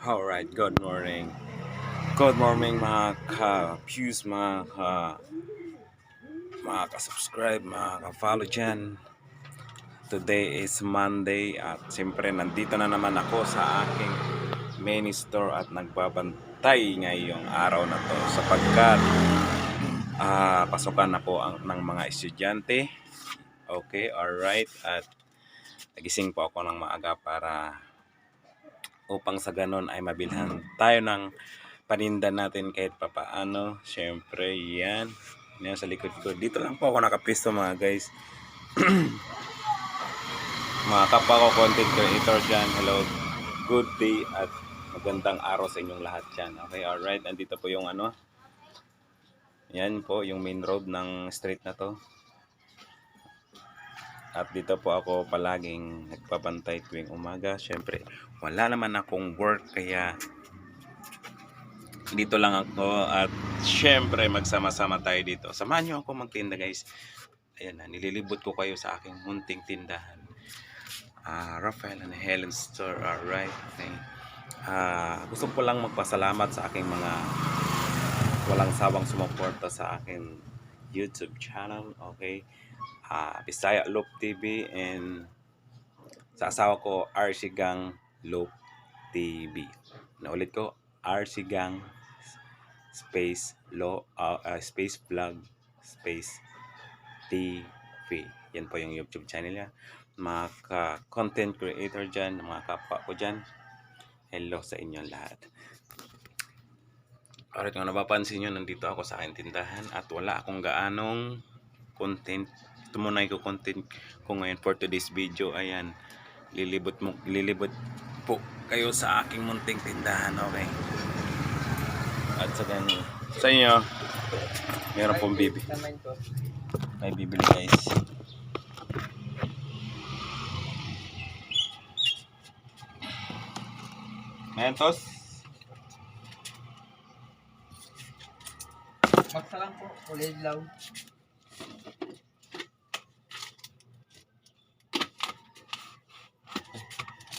Alright, good morning. Good morning mga ka-views, mga ka-subscribe, mga ka-follow dyan. Today is Monday at siyempre nandito na naman ako sa aking mini store at nagbabantay ngayong araw na to sapagkat pasukan na po ng mga estudyante. Okay, alright. At nagising po ako ng maaga para upang sa ganon ay mabilhan tayo ng paninda natin kahit papaano. Syempre yan sa likod ko. Dito lang po ako nakapisto mga guys. Mga kapwa ko content creator dyan, hello, good day at magandang araw sa inyong lahat dyan. Okay, alright, andito po yung yan po yung main road ng street na to. At dito po ako palaging nagpapantay tuwing umaga. Syempre wala naman akong work kaya dito lang ako at syempre magsama-sama tayo dito. Samahan nyo ako magtinda guys. Ayan na, nililibot ko kayo sa aking munting tindahan. Rafael and Helen Store, alright. Okay. Gusto ko lang magpasalamat sa aking mga walang sawang sumuporta sa aking YouTube channel. Okay. Bisaya Loop TV and sa asawa ko RC Gang Loop TV. Naulit ko, RC Gang space space vlog space TV. Yan po yung YouTube channel niya. Mga content creator dyan, mga kapwa ko dyan, hello sa inyong lahat. Alright, kung napapansin nyo, nandito ako sa aking tindahan at wala akong gaanong content. Ito muna yung content ko ngayon for today's video. Ayan, lilibot po kayo sa aking munting tindahan. Okay. At sa inyo, meron pong may bibili guys. Mentos? Magsa lang po, kulay dilaw.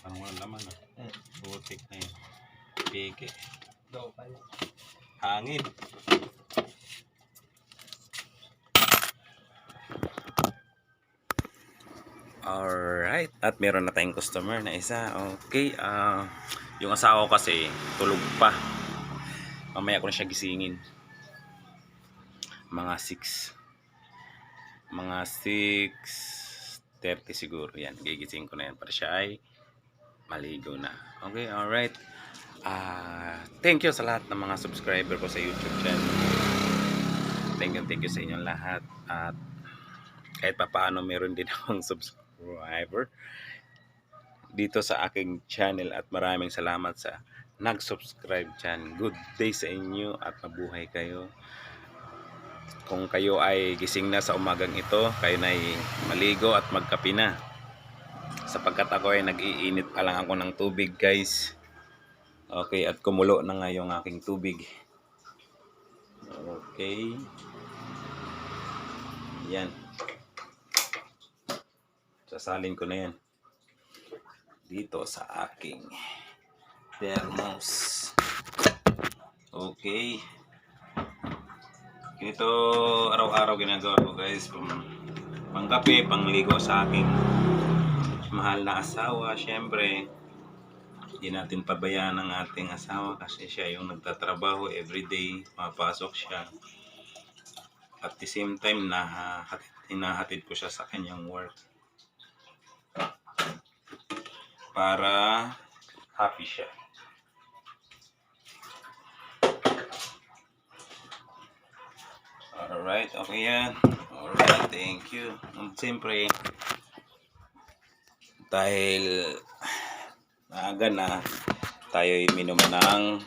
Parang walang laman butik na yun. Peke. Daw pala. Hangin. Alright. At meron na tayong customer na isa. Okay. Yung asawa ko kasi tulog pa. Mamaya ko na siya gisingin. Mga 6:30 siguro. Yan. Gigising ko na yan para siya ay maligo na. Okay. Alright. Thank you sa lahat ng mga subscriber ko sa YouTube channel. Thank you sa inyong lahat. At kahit pa paano meron din akong subscriber dito sa aking channel at maraming salamat sa nag-subscribe dyan. Good day sa inyo at mabuhay kayo. Kung kayo ay gising na sa umagang ito, kayo na ay maligo at magkape na. Sapagkat ako ay nag-iinit pa lang ako ng tubig guys. Okay, at kumulo na nga yung aking tubig. Okay. Yan. Sasalin ko na yan dito sa aking thermos. Okay. Ito araw-araw ginagawa ko guys. Pangkape, pangligo sa aking mahal na asawa. Syempre, hindi natin pabayaan ang ating asawa kasi siya yung nagtatrabaho everyday. Mapasok siya. At the same time, hinahatid ko siya sa kanyang work. Para happy siya. Alright, okay yan. Alright, thank you. And siyempre, dahil maaga na, tayo minom ng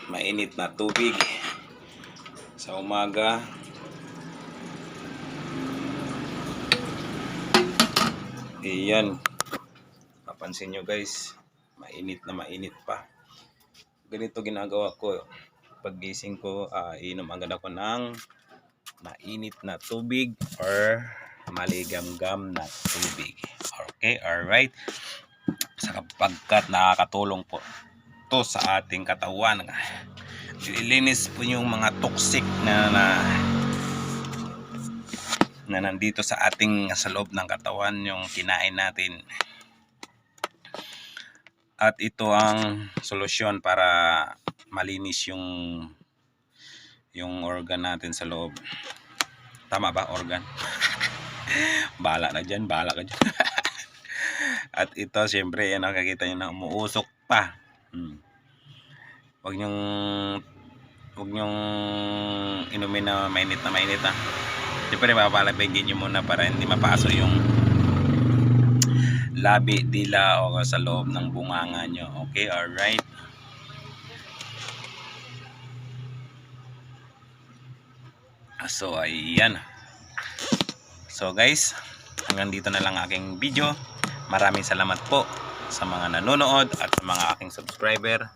mainit na tubig sa umaga. Iyan. Papansin nyo guys, mainit pa. Ganito ginagawa ko. Paggising ko, inom agad ako ng mainit na tubig or maligamgam na tubig. Okay, alright. sapagkat nakakatulong po to sa ating katawan. Nililinis po yung mga toxic na nandito sa ating sa loob ng katawan, yung kinain natin. At ito ang solusyon para malinis yung organ natin sa loob. Tama ba, organ? Bahala na dyan, bahala ka dyan. At ito, syempre, yan nakakita nyo na umuusok pa. Huwag nyong inumin na mainit ha. Siyempre, papalabigin nyo muna para hindi mapaso yung labi, dila o sa loob ng bunganga nyo. Okay, alright. So, ayan. So, guys, hanggang dito na lang aking video. Maraming salamat po sa mga nanonood at sa mga aking subscriber.